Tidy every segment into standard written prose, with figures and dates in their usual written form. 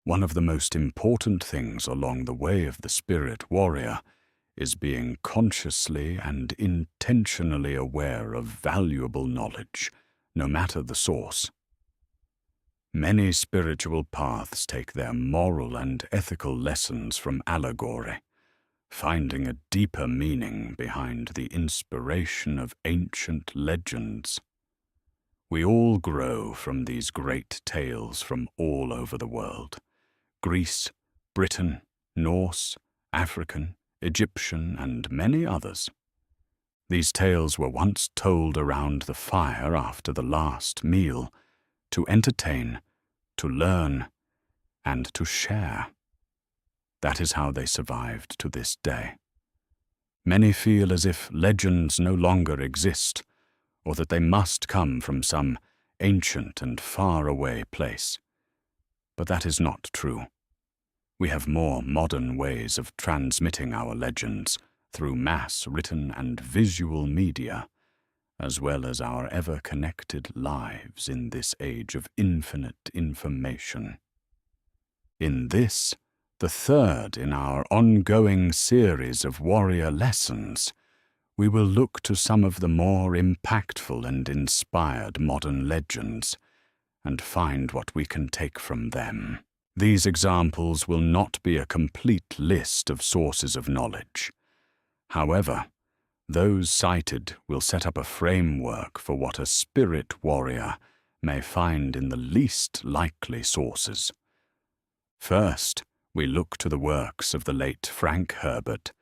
One of the most important things along the way of the spirit warrior is being consciously and intentionally aware of valuable knowledge, no matter the source. Many spiritual paths take their moral and ethical lessons from allegory, finding a deeper meaning behind the inspiration of ancient legends. We all grow from these great tales from all over the world: Greece, Britain, Norse, African, Egyptian, and many others. These tales were once told around the fire after the last meal, to entertain, to learn, and to share. That is how they survived to this day. Many feel as if legends no longer exist, or that they must come from some ancient and far-away place. But that is not true. We have more modern ways of transmitting our legends through mass written and visual media, as well as our ever-connected lives in this age of infinite information. In this, the third in our ongoing series of warrior lessons, we will look to some of the more impactful and inspired modern legends and find what we can take from them. These examples will not be a complete list of sources of knowledge. However, those cited will set up a framework for what a spirit warrior may find in the least likely sources. First, we look to the works of the late Frank Herbert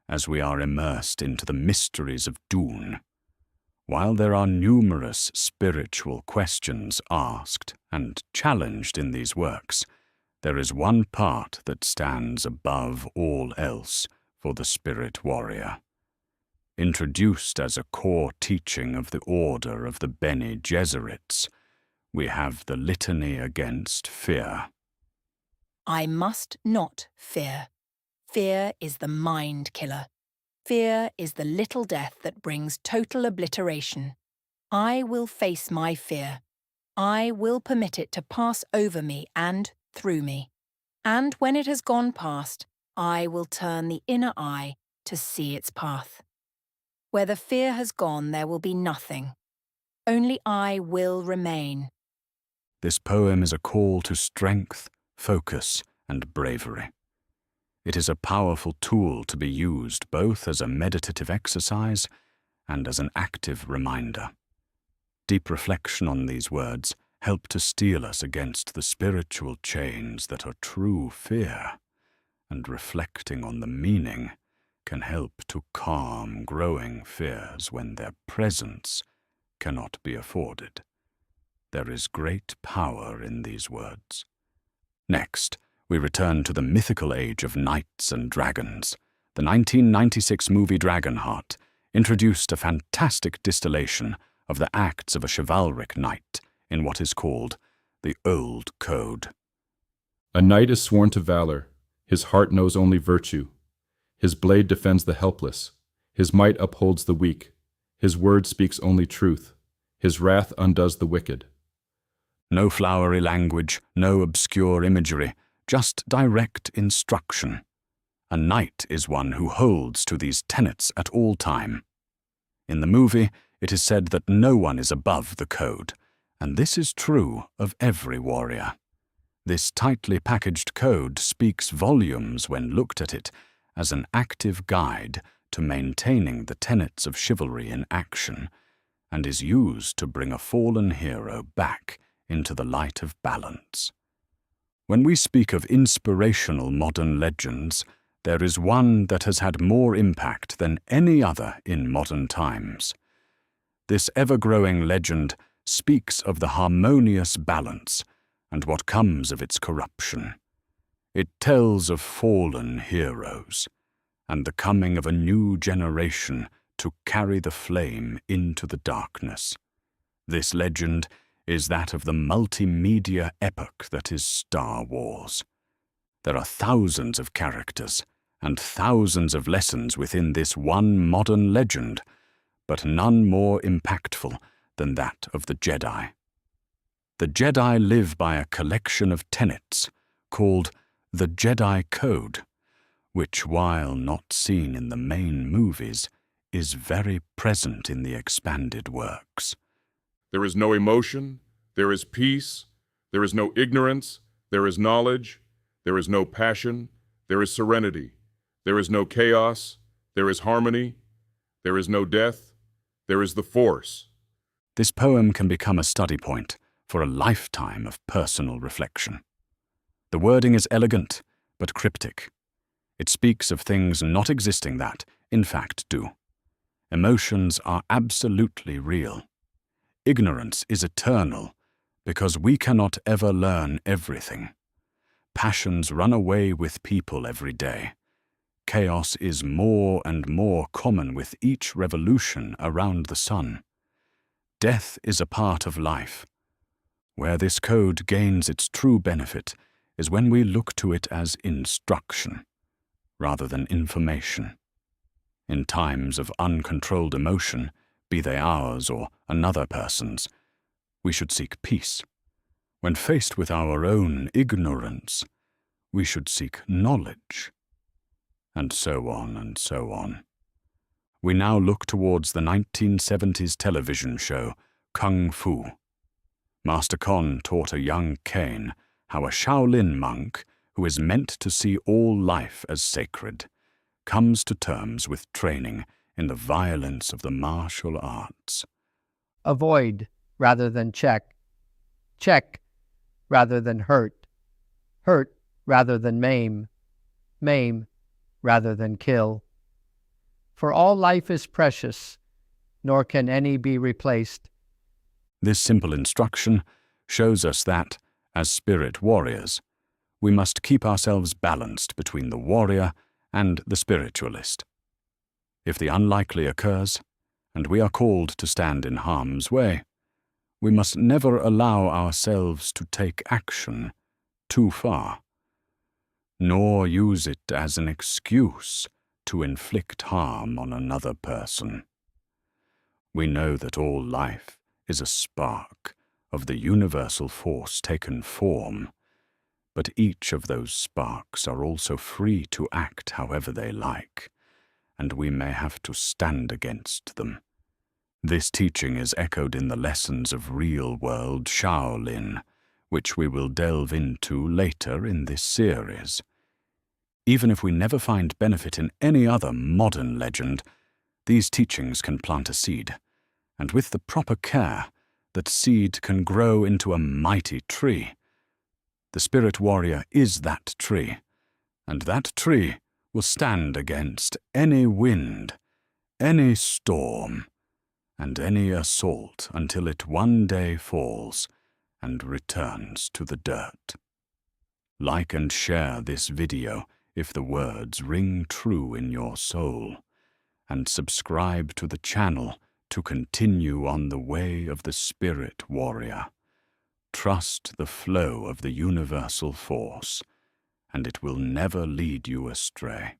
as we are immersed into the mysteries of Dune. While there are numerous spiritual questions asked and challenged in these works, there is one part that stands above all else for the spirit warrior. Introduced as a core teaching of the order of the Bene Gesserits, we have the litany against fear. I must not fear. Fear is the mind killer. Fear is the little death that brings total obliteration. I will face my fear. I will permit it to pass over me and through me. And when it has gone past, I will turn the inner eye to see its path. Where the fear has gone, there will be nothing. Only I will remain. This poem is a call to strength, focus, and bravery. It is a powerful tool to be used both as a meditative exercise and as an active reminder. Deep reflection on these words help to steel us against the spiritual chains that are true fear, and reflecting on the meaning can help to calm growing fears when their presence cannot be afforded. There is great power in these words. Next, we return to the mythical age of knights and dragons. The 1996 movie Dragonheart introduced a fantastic distillation of the acts of a chivalric knight in what is called the Old Code. A knight is sworn to valor. His heart knows only virtue. His blade defends the helpless. His might upholds the weak. His word speaks only truth. His wrath undoes the wicked. No flowery language, no obscure imagery, just direct instruction. A knight is one who holds to these tenets at all time. In the movie, it is said that no one is above the code, and this is true of every warrior. This tightly packaged code speaks volumes when looked at it as an active guide to maintaining the tenets of chivalry in action, and is used to bring a fallen hero back into the light of balance. When we speak of inspirational modern legends, there is one that has had more impact than any other in modern times. This ever-growing legend speaks of the harmonious balance and what comes of its corruption. It tells of fallen heroes and the coming of a new generation to carry the flame into the darkness. This legend is that of the multimedia epic that is Star Wars. There are thousands of characters and thousands of lessons within this one modern legend, but none more impactful than that of the Jedi. The Jedi live by a collection of tenets called the Jedi Code, which, while not seen in the main movies, is very present in the expanded works. There is no emotion, there is peace, there is no ignorance, there is knowledge, there is no passion, there is serenity, there is no chaos, there is harmony, there is no death, there is the Force. This poem can become a study point for a lifetime of personal reflection. The wording is elegant, but cryptic. It speaks of things not existing that, in fact, do. Emotions are absolutely real. Ignorance is eternal, because we cannot ever learn everything. Passions run away with people every day. Chaos is more and more common with each revolution around the sun. Death is a part of life. Where this code gains its true benefit is when we look to it as instruction, rather than information. In times of uncontrolled emotion, be they ours or another person's, we should seek peace. When faced with our own ignorance, we should seek knowledge. And so on and so on. We now look towards the 1970s television show, Kung Fu. Master Kon taught a young Caine how a Shaolin monk, who is meant to see all life as sacred, comes to terms with training in the violence of the martial arts. Avoid rather than check. Check rather than hurt. Hurt rather than maim. Maim rather than kill. For all life is precious, nor can any be replaced. This simple instruction shows us that, as spirit warriors, we must keep ourselves balanced between the warrior and the spiritualist. If the unlikely occurs, and we are called to stand in harm's way, we must never allow ourselves to take action too far, nor use it as an excuse to inflict harm on another person. We know that all life is a spark of the universal force taken form, but each of those sparks are also free to act however they like, and we may have to stand against them. This teaching is echoed in the lessons of real-world Shaolin, which we will delve into later in this series. Even if we never find benefit in any other modern legend, these teachings can plant a seed, and with the proper care, that seed can grow into a mighty tree. The spirit warrior is that tree, and that tree will stand against any wind, any storm, and any assault until it one day falls and returns to the dirt. Like and share this video if the words ring true in your soul, and subscribe to the channel to continue on the way of the spirit warrior. Trust the flow of the universal force, and it will never lead you astray.